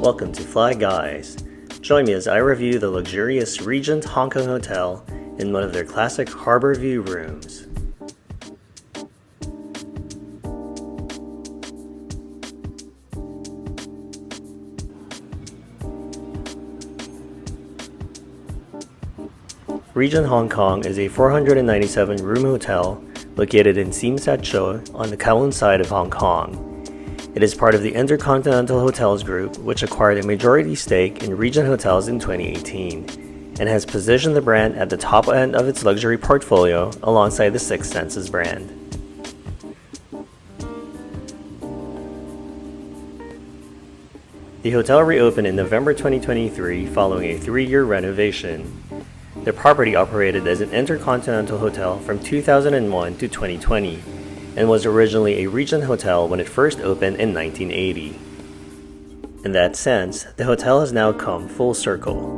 Welcome to Fly Guys. Join me as I review the luxurious Regent Hong Kong Hotel in one of their classic Harbourview rooms. Regent Hong Kong is a 497-room hotel located in Tsim Sat Chau on the Kowloon side of Hong Kong. It is part of the Intercontinental Hotels Group, which acquired a majority stake in Regent Hotels in 2018, and has positioned the brand at the top end of its luxury portfolio alongside the Six Senses brand. The hotel reopened in November 2023 following a 3-year renovation. The property operated as an intercontinental hotel from 2001 to 2020 and was originally a Regent hotel when it first opened in 1980. In that sense, the hotel has now come full circle.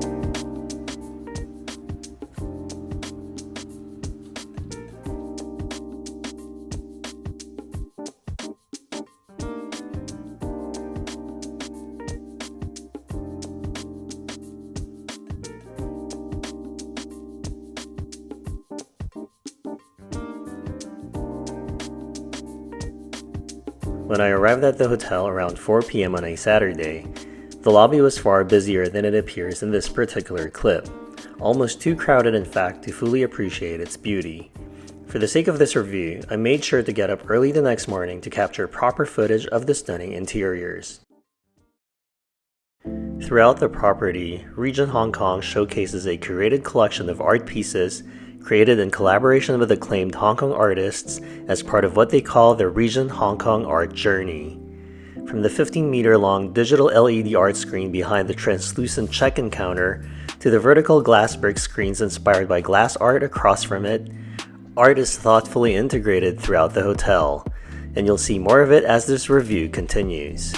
When I arrived at the hotel around 4 p.m. on a Saturday, the lobby was far busier than it appears in this particular clip, almost too crowded in fact to fully appreciate its beauty. For the sake of this review, I made sure to get up early the next morning to capture proper footage of the stunning interiors. Throughout the property, Regent Hong Kong showcases a curated collection of art pieces created in collaboration with acclaimed Hong Kong artists as part of what they call the Regent Hong Kong Art Journey. From the 15-meter-long digital LED art screen behind the translucent check-in counter to the vertical glass brick screens inspired by glass art across from it, art is thoughtfully integrated throughout the hotel, and you'll see more of it as this review continues.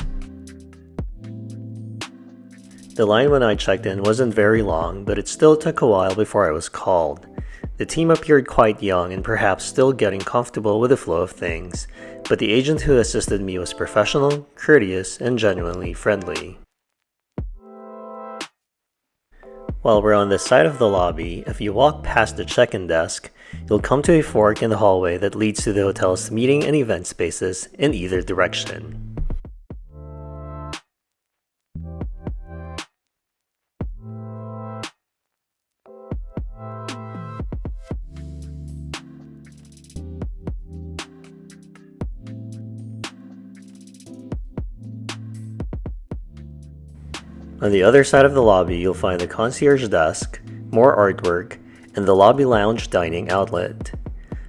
The line when I checked in wasn't very long, but it still took a while before I was called. The team appeared quite young and perhaps still getting comfortable with the flow of things, but the agent who assisted me was professional, courteous, and genuinely friendly. While we're on this side of the lobby, if you walk past the check-in desk, you'll come to a fork in the hallway that leads to the hotel's meeting and event spaces in either direction. On the other side of the lobby, you'll find the concierge desk, more artwork, and the lobby lounge dining outlet.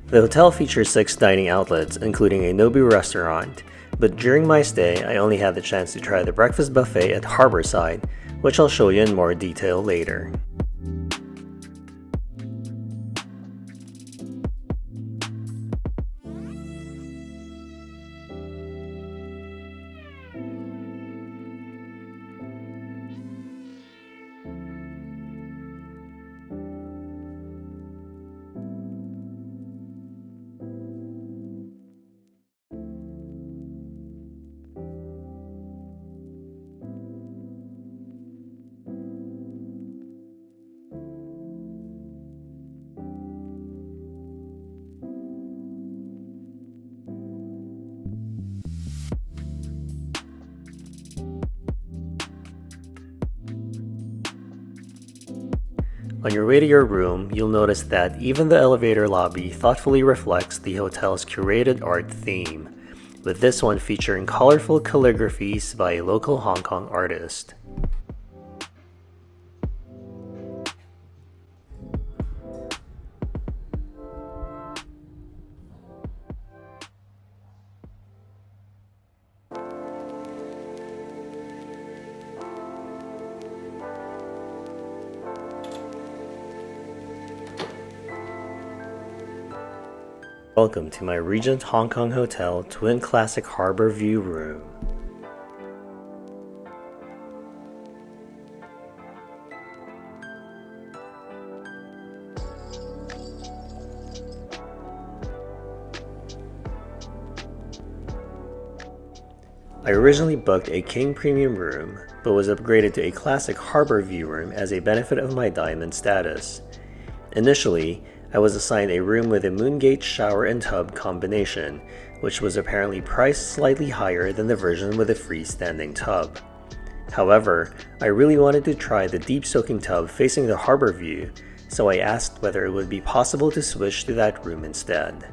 The hotel features 6 dining outlets, including a Nobu restaurant, but during my stay, I only had the chance to try the breakfast buffet at Harbour side, which I'll show you in more detail later. On your way to your room, you'll notice that even the elevator lobby thoughtfully reflects the hotel's curated art theme, with this one featuring colorful calligraphies by a local Hong Kong artist. Welcome to my Regent Hong Kong Hotel Twin Classic Harbourview room. I originally booked a king premium room, but was upgraded to a classic Harbourview room as a benefit of my diamond status. Initially, I was assigned a room with a Moongate shower and tub combination, which was apparently priced slightly higher than the version with a freestanding tub. However, I really wanted to try the deep soaking tub facing the Harbour view, so I asked whether it would be possible to switch to that room instead.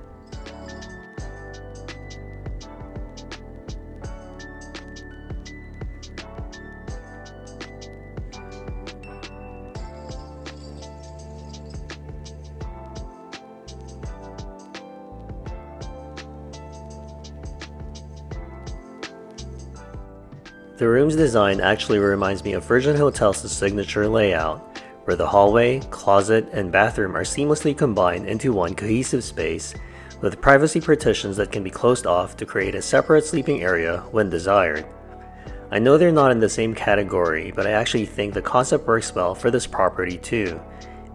The room's design actually reminds me of Virgin Hotels' signature layout, where the hallway, closet, and bathroom are seamlessly combined into one cohesive space, with privacy partitions that can be closed off to create a separate sleeping area when desired. I know they're not in the same category, but I actually think the concept works well for this property too,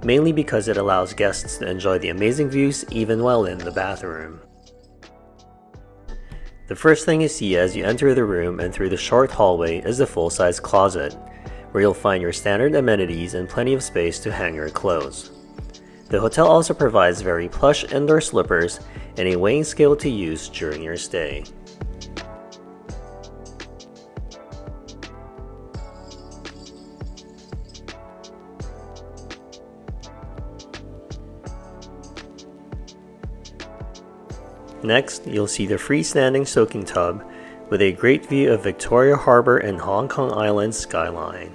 mainly because it allows guests to enjoy the amazing views even while in the bathroom. The first thing you see as you enter the room and through the short hallway is the full-size closet, where you'll find your standard amenities and plenty of space to hang your clothes. The hotel also provides very plush indoor slippers and a weighing scale to use during your stay. Next, you'll see the freestanding soaking tub with a great view of Victoria Harbour and Hong Kong Island's skyline.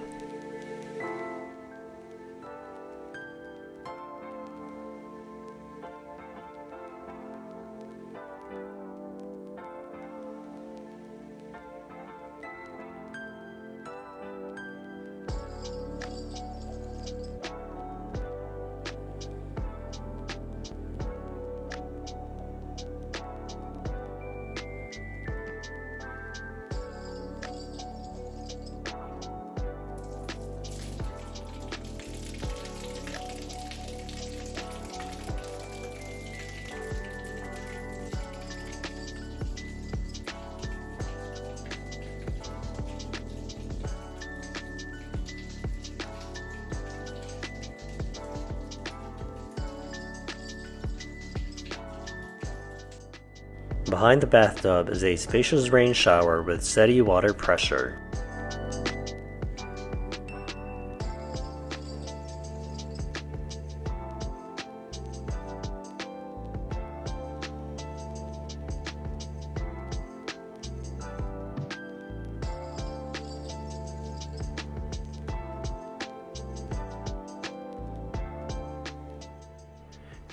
Behind the bathtub is a spacious rain shower with steady water pressure.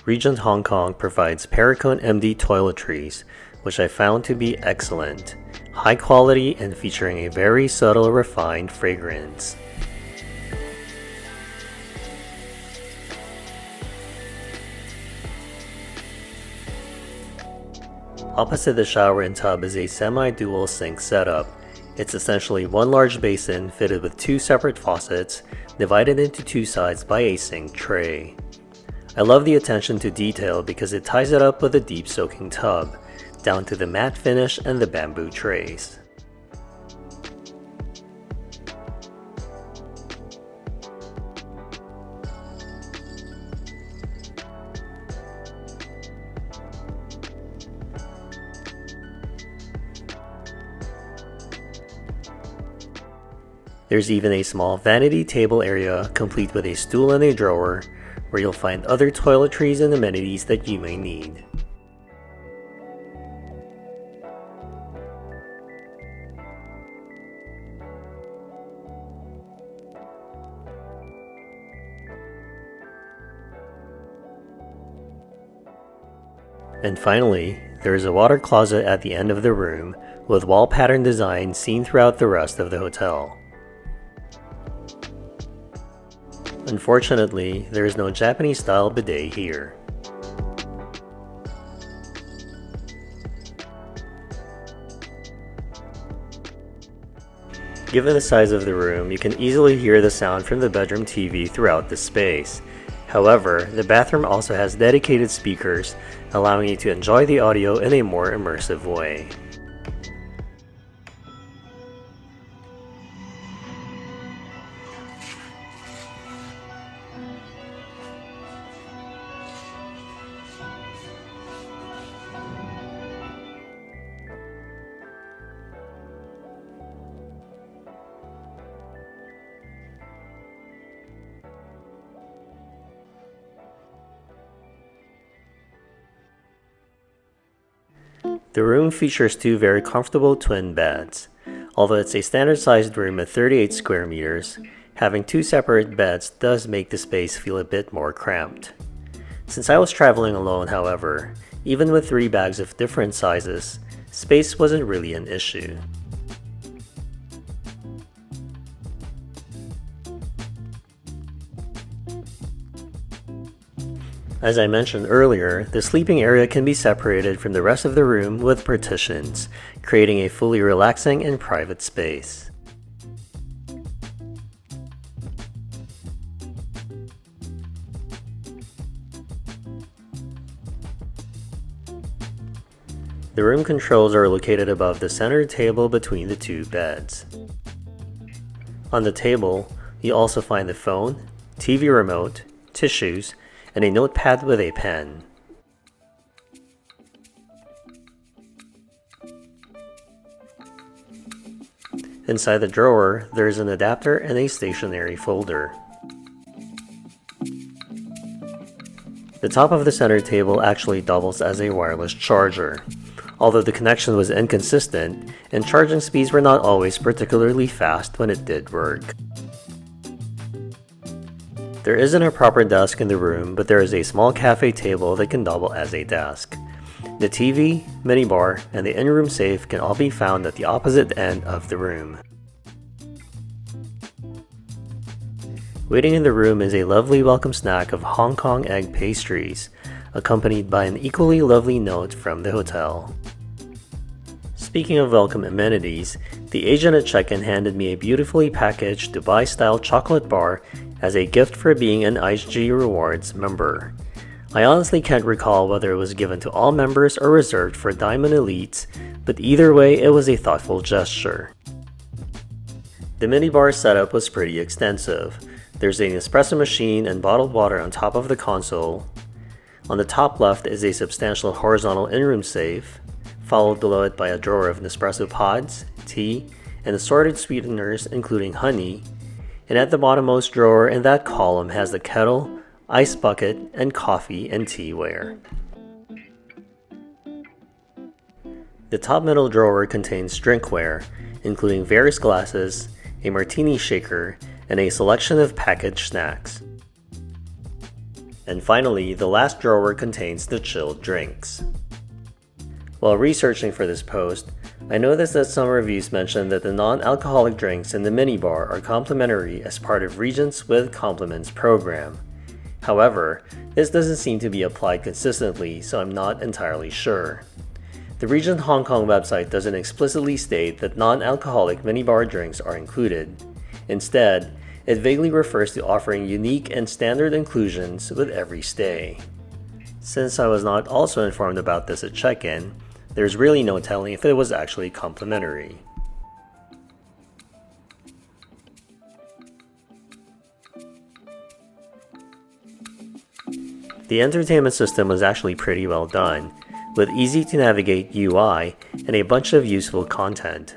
Regent Hong Kong provides Perricone MD toiletries, which I found to be excellent, high quality and featuring a very subtle refined fragrance. Opposite the shower and tub is a semi-dual sink setup. It's essentially one large basin fitted with two separate faucets, divided into two sides by a sink tray. I love the attention to detail because it ties it up with a deep soaking tub, down to the matte finish and the bamboo trays. There's even a small vanity table area complete with a stool and a drawer, where you'll find other toiletries and amenities that you may need. And finally, there is a water closet at the end of the room, with wall pattern design seen throughout the rest of the hotel. Unfortunately, there is no Japanese-style bidet here. Given the size of the room, you can easily hear the sound from the bedroom TV throughout the space. However, the bathroom also has dedicated speakers, allowing you to enjoy the audio in a more immersive way. The room features two very comfortable twin beds. Although it's a standard-sized room at 38 square meters, having two separate beds does make the space feel a bit more cramped. Since I was traveling alone, however, even with 3 bags of different sizes, space wasn't really an issue. As I mentioned earlier, the sleeping area can be separated from the rest of the room with partitions, creating a fully relaxing and private space. The room controls are located above the center table between the two beds. On the table, you also find the phone, TV remote, tissues, and a notepad with a pen. Inside the drawer, there is an adapter and a stationery folder. The top of the center table actually doubles as a wireless charger, although the connection was inconsistent and charging speeds were not always particularly fast when it did work. There isn't a proper desk in the room, but there is a small cafe table that can double as a desk. The TV, minibar, and the in-room safe can all be found at the opposite end of the room. Waiting in the room is a lovely welcome snack of Hong Kong egg pastries, accompanied by an equally lovely note from the hotel. Speaking of welcome amenities, the agent at check-in handed me a beautifully packaged Dubai-style chocolate bar as a gift for being an IG Rewards member. I honestly can't recall whether it was given to all members or reserved for Diamond Elites, but either way it was a thoughtful gesture. The minibar setup was pretty extensive. There's an espresso machine and bottled water on top of the console. On the top left is a substantial horizontal in-room safe, followed below it by a drawer of Nespresso pods, tea, and assorted sweeteners including honey, and at the bottommost drawer in that column has the kettle, ice bucket, and coffee and teaware. The top middle drawer contains drinkware, including various glasses, a martini shaker, and a selection of packaged snacks. And finally, the last drawer contains the chilled drinks. While researching for this post, I noticed that some reviews mentioned that the non-alcoholic drinks in the minibar are complimentary as part of Regent's With Compliments program. However, this doesn't seem to be applied consistently, so I'm not entirely sure. The Regent Hong Kong website doesn't explicitly state that non-alcoholic minibar drinks are included. Instead, it vaguely refers to offering unique and standard inclusions with every stay. Since I was not also informed about this at check-in, there's really no telling if it was actually complimentary. The entertainment system was actually pretty well done, with easy-to-navigate UI and a bunch of useful content.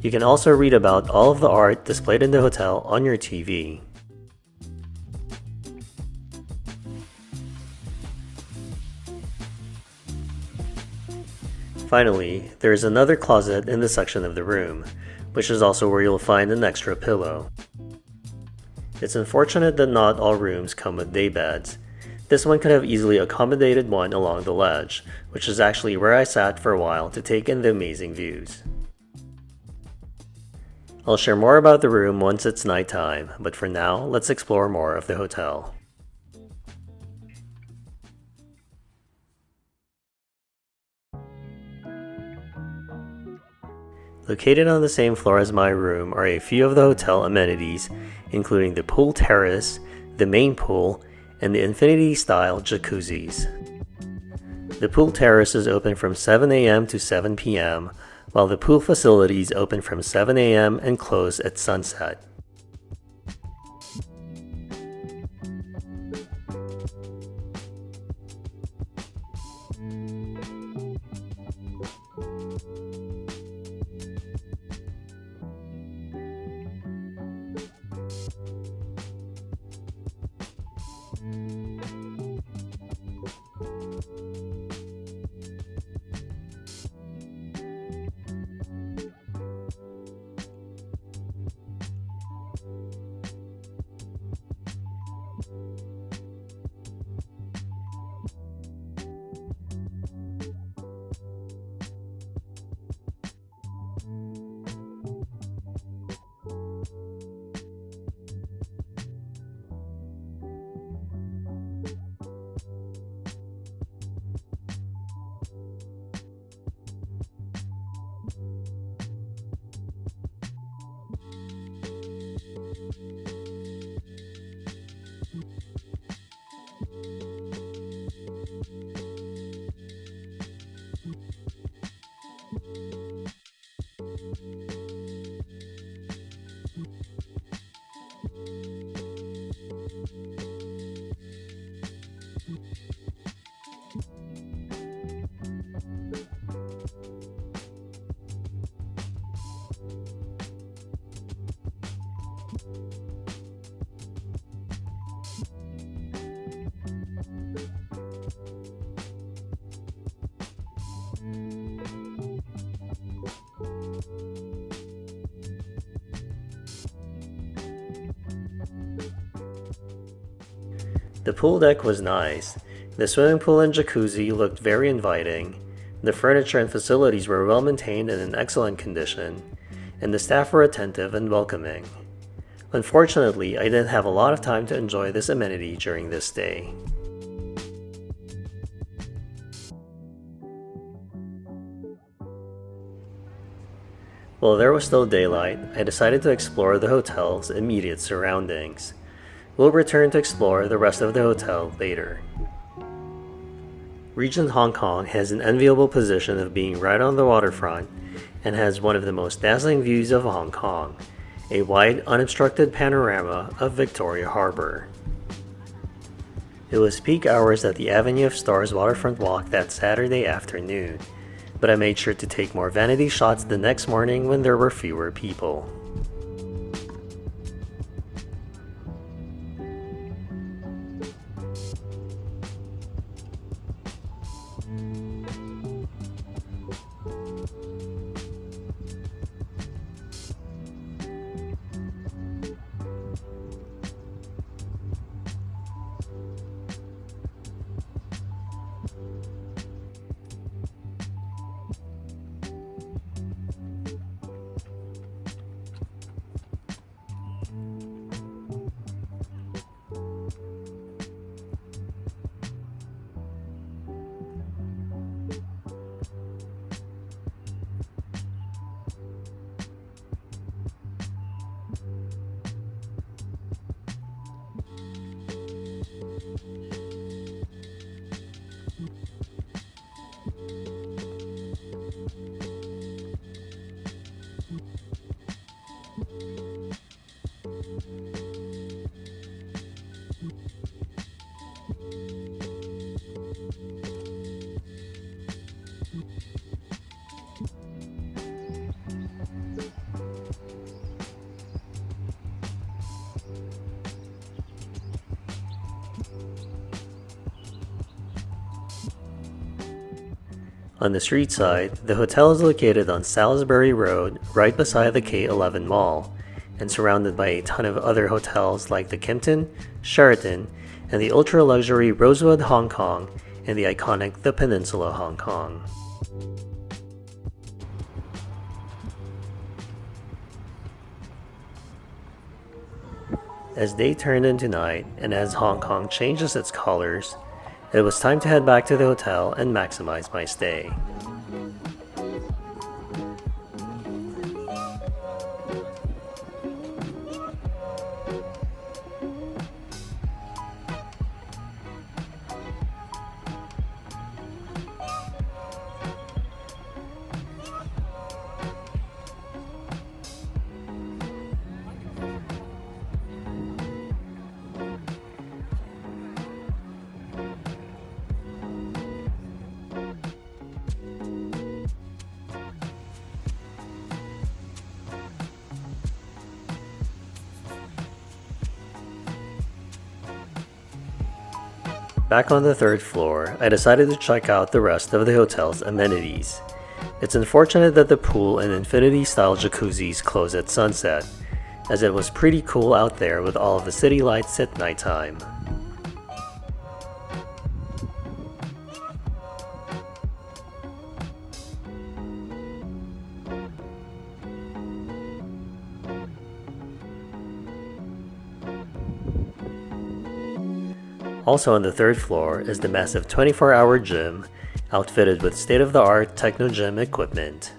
You can also read about all of the art displayed in the hotel on your TV. Finally, there is another closet in this section of the room, which is also where you'll find an extra pillow. It's unfortunate that not all rooms come with day beds. This one could have easily accommodated one along the ledge, which is actually where I sat for a while to take in the amazing views. I'll share more about the room once it's nighttime, but for now, let's explore more of the hotel. Located on the same floor as my room are a few of the hotel amenities, including the pool terrace, the main pool, and the infinity-style jacuzzis. The pool terrace is open from 7 a.m. to 7 p.m., while the pool facilities open from 7 a.m. and close at sunset. The pool deck was nice. The swimming pool and jacuzzi looked very inviting. The furniture and facilities were well maintained and in excellent condition, and the staff were attentive and welcoming. Unfortunately, I didn't have a lot of time to enjoy this amenity during this stay. While there was still daylight, I decided to explore the hotel's immediate surroundings. We'll return to explore the rest of the hotel later. Regent Hong Kong has an enviable position of being right on the waterfront and has one of the most dazzling views of Hong Kong, a wide, unobstructed panorama of Victoria Harbour. It was peak hours at the Avenue of Stars waterfront walk that Saturday afternoon, but I made sure to take more vanity shots the next morning when there were fewer people. On the street side, the hotel is located on Salisbury Road, right beside the K11 Mall, and surrounded by a ton of other hotels like the Kimpton, Sheraton, and the ultra-luxury Rosewood Hong Kong, and the iconic The Peninsula Hong Kong. As day turned into night, and as Hong Kong changes its colors, it was time to head back to the hotel and maximize my stay. Back on the third floor, I decided to check out the rest of the hotel's amenities. It's unfortunate that the pool and infinity-style jacuzzis close at sunset, as it was pretty cool out there with all of the city lights at nighttime. Also on the third floor is the massive 24-hour gym, outfitted with state-of-the-art techno gym equipment.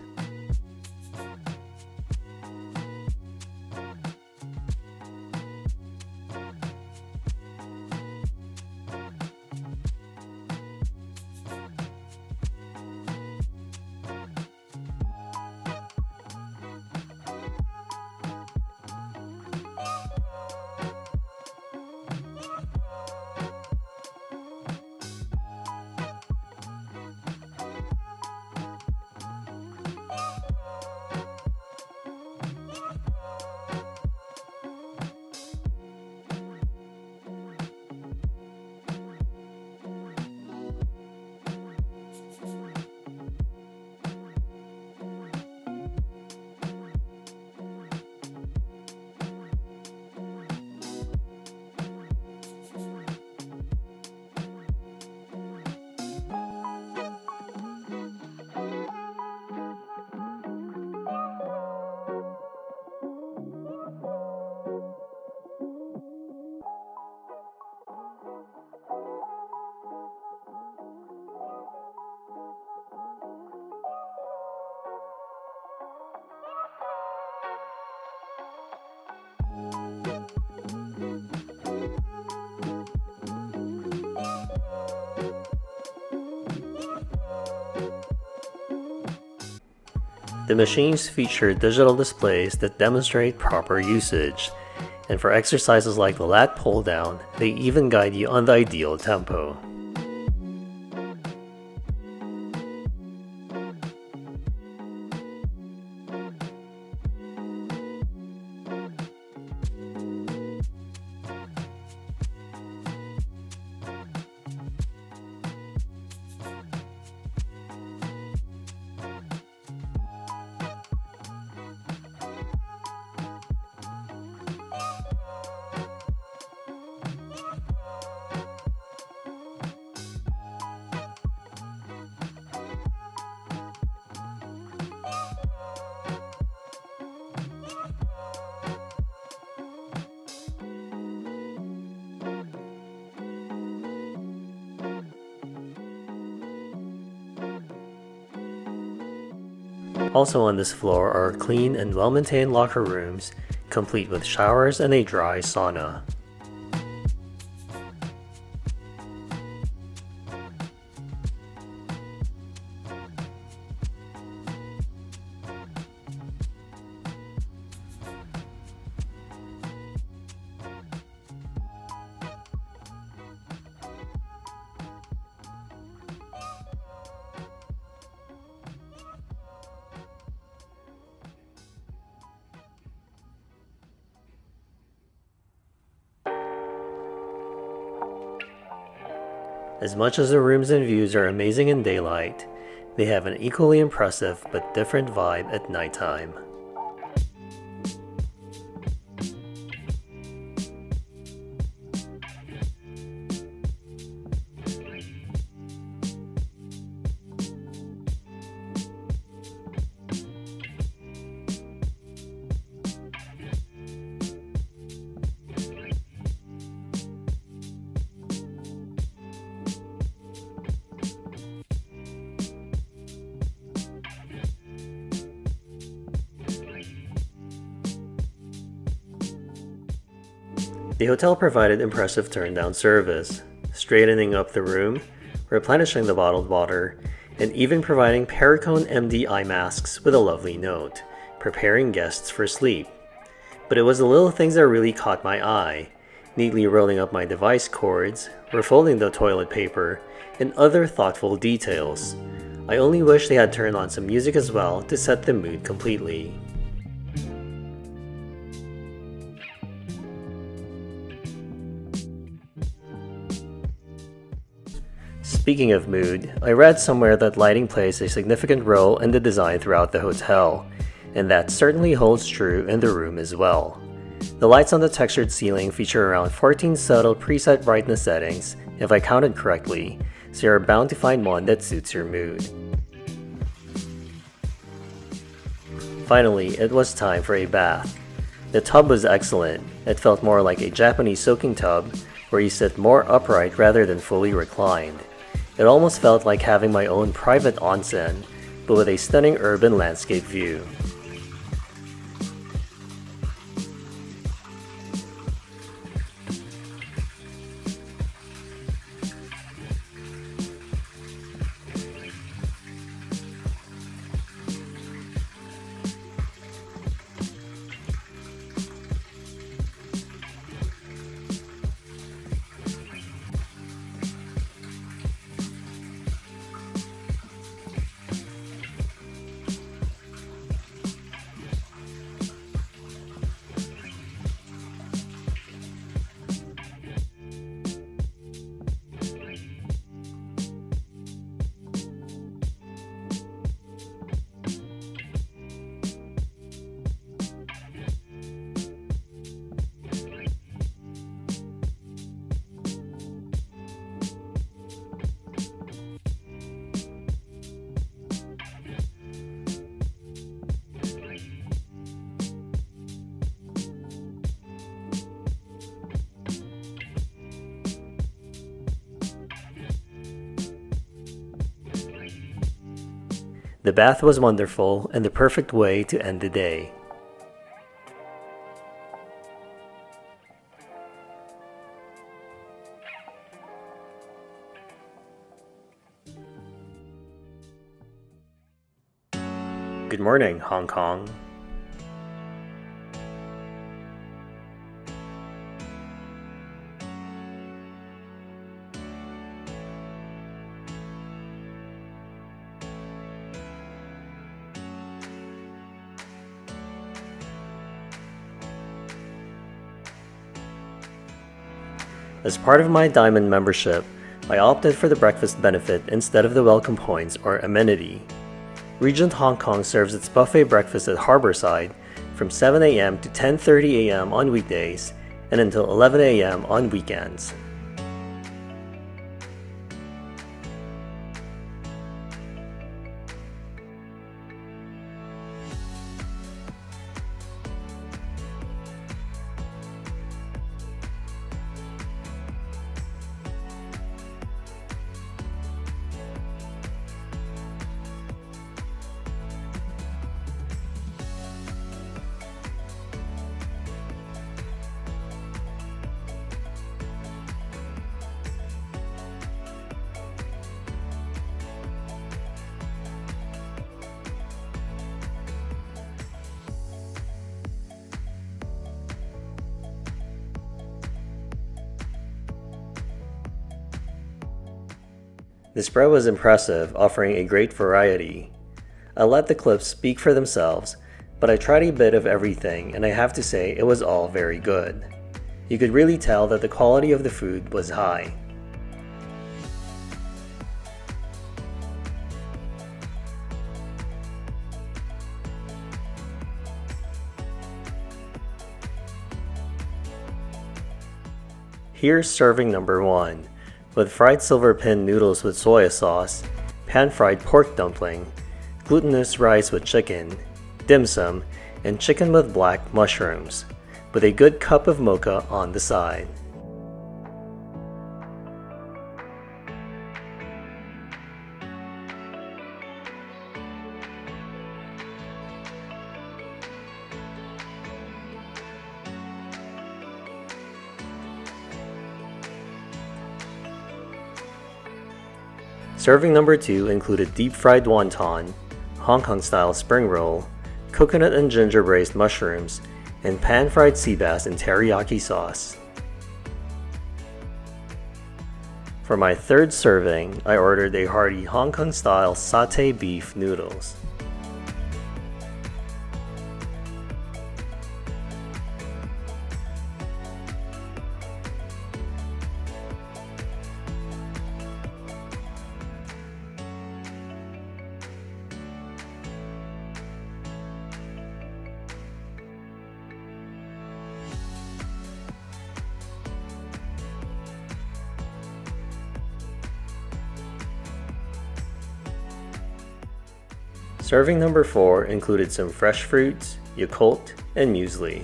The machines feature digital displays that demonstrate proper usage, and for exercises like the lat pull down, they even guide you on the ideal tempo. Also on this floor are clean and well-maintained locker rooms, complete with showers and a dry sauna. As much as the rooms and views are amazing in daylight, They have an equally impressive but different vibe at nighttime. The hotel provided impressive turn-down service, straightening up the room, replenishing the bottled water, and even providing Pericone MD eye masks with a lovely note, preparing guests for sleep. But it was the little things that really caught my eye, neatly rolling up my device cords, refolding the toilet paper, and other thoughtful details. I only wish they had turned on some music as well to set the mood completely. Speaking of mood, I read somewhere that lighting plays a significant role in the design throughout the hotel, and that certainly holds true in the room as well. The lights on the textured ceiling feature around 14 subtle preset brightness settings, if I counted correctly, so you're bound to find one that suits your mood. Finally, it was time for a bath. The tub was excellent. It felt more like a Japanese soaking tub, where you sit more upright rather than fully reclined. It almost felt like having my own private onsen, but with a stunning urban landscape view. The bath was wonderful and the perfect way to end the day. Good morning, Hong Kong. As part of my Diamond membership, I opted for the breakfast benefit instead of the welcome points or amenity. Regent Hong Kong serves its buffet breakfast at Harbourside from 7 a.m. to 10:30 a.m. on weekdays and until 11 a.m. on weekends. The spread was impressive, offering a great variety. I let the clips speak for themselves, but I tried a bit of everything and I have to say it was all very good. You could really tell that the quality of the food was high. Here's serving number 1, with fried silver pin noodles with soy sauce, pan-fried pork dumpling, glutinous rice with chicken, dim sum, and chicken with black mushrooms, with a good cup of mocha on the side. Serving number 2 included deep-fried wonton, Hong Kong-style spring roll, coconut and ginger braised mushrooms, and pan-fried sea bass in teriyaki sauce. For my third serving, I ordered a hearty Hong Kong-style satay beef noodles. Serving number 4 included some fresh fruits, Yakult, and muesli.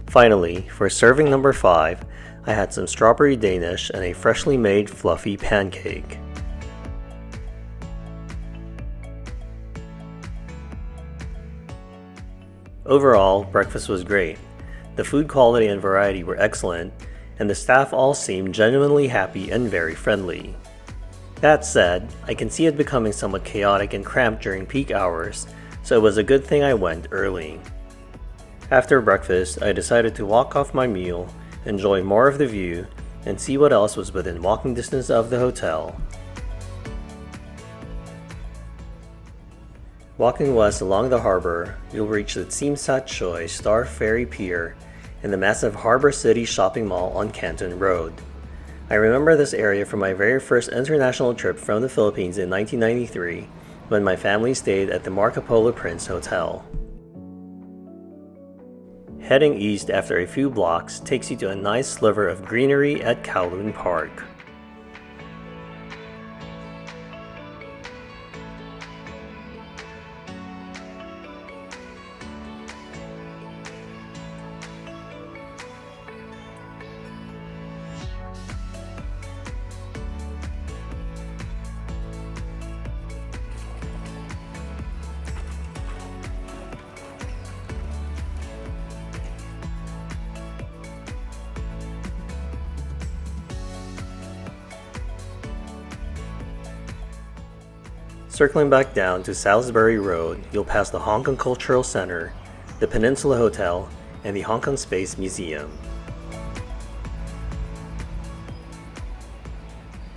Finally, for serving number 5, I had some strawberry Danish and a freshly made fluffy pancake. Overall, breakfast was great. The food quality and variety were excellent, and the staff all seemed genuinely happy and very friendly. That said, I can see it becoming somewhat chaotic and cramped during peak hours, so it was a good thing I went early. After breakfast, I decided to walk off my meal, enjoy more of the view, and see what else was within walking distance of the hotel. Walking west along the harbour, you'll reach the Tsim Sat Choi Star Ferry Pier and the massive Harbour City shopping mall on Canton Road. I remember this area from my very first international trip from the Philippines in 1993 when my family stayed at the Marco Polo Prince Hotel. Heading east after a few blocks takes you to a nice sliver of greenery at Kowloon Park. Circling back down to Salisbury Road, you'll pass the Hong Kong Cultural Center, the Peninsula Hotel, and the Hong Kong Space Museum.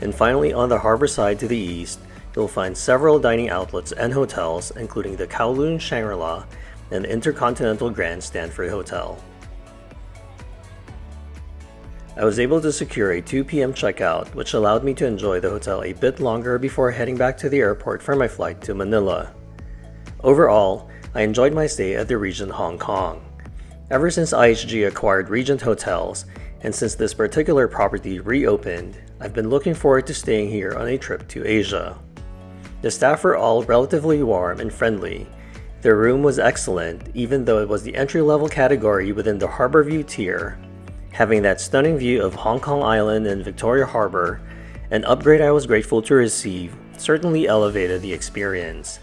And finally, on the harbour side to the east, you'll find several dining outlets and hotels, including the Kowloon Shangri-La and the Intercontinental Grand Stanford Hotel. I was able to secure a 2 p.m. checkout, which allowed me to enjoy the hotel a bit longer before heading back to the airport for my flight to Manila. Overall, I enjoyed my stay at the Regent Hong Kong. Ever since IHG acquired Regent Hotels, and since this particular property reopened, I've been looking forward to staying here on a trip to Asia. The staff were all relatively warm and friendly. Their room was excellent, even though it was the entry-level category within the Harbourview tier. Having that stunning view of Hong Kong Island and Victoria Harbour, an upgrade I was grateful to receive, certainly elevated the experience.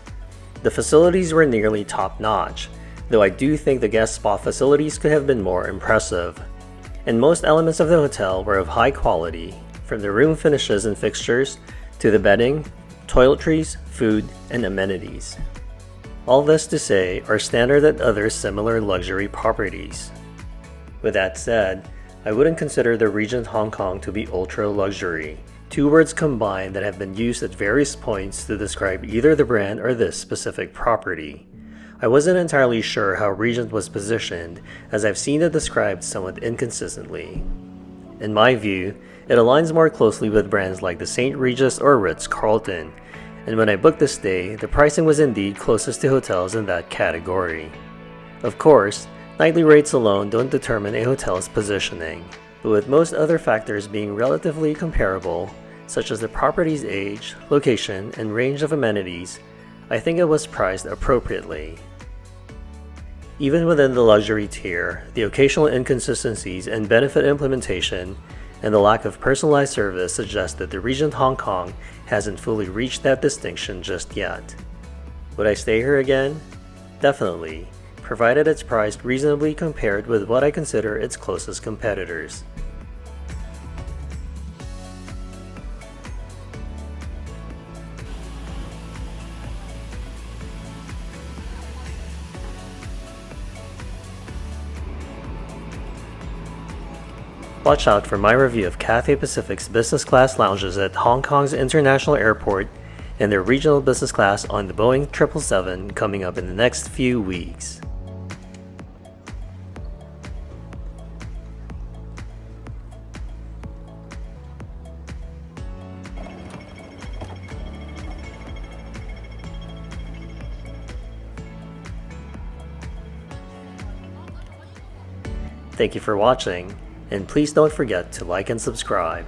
The facilities were nearly top-notch, though I do think the guest spa facilities could have been more impressive. And most elements of the hotel were of high quality, from the room finishes and fixtures, to the bedding, toiletries, food, and amenities. All this to say are standard at other similar luxury properties. With that said, I wouldn't consider the Regent Hong Kong to be ultra luxury. two words combined that have been used at various points to describe either the brand or this specific property. I wasn't entirely sure how Regent was positioned, as I've seen it described somewhat inconsistently. In my view, it aligns more closely with brands like the St. Regis or Ritz-Carlton, and when I booked this stay, the pricing was indeed closest to hotels in that category. Of course, nightly rates alone don't determine a hotel's positioning, but with most other factors being relatively comparable, such as the property's age, location, and range of amenities, I think it was priced appropriately. Even within the luxury tier, the occasional inconsistencies in benefit implementation and the lack of personalized service suggest that the Regent Hong Kong hasn't fully reached that distinction just yet. Would I stay here again? Definitely, provided it's priced reasonably compared with what I consider its closest competitors. Watch out for my review of Cathay Pacific's business class lounges at Hong Kong's International Airport and their regional business class on the Boeing 777 coming up in the next few weeks. Thank you for watching, and please don't forget to like and subscribe.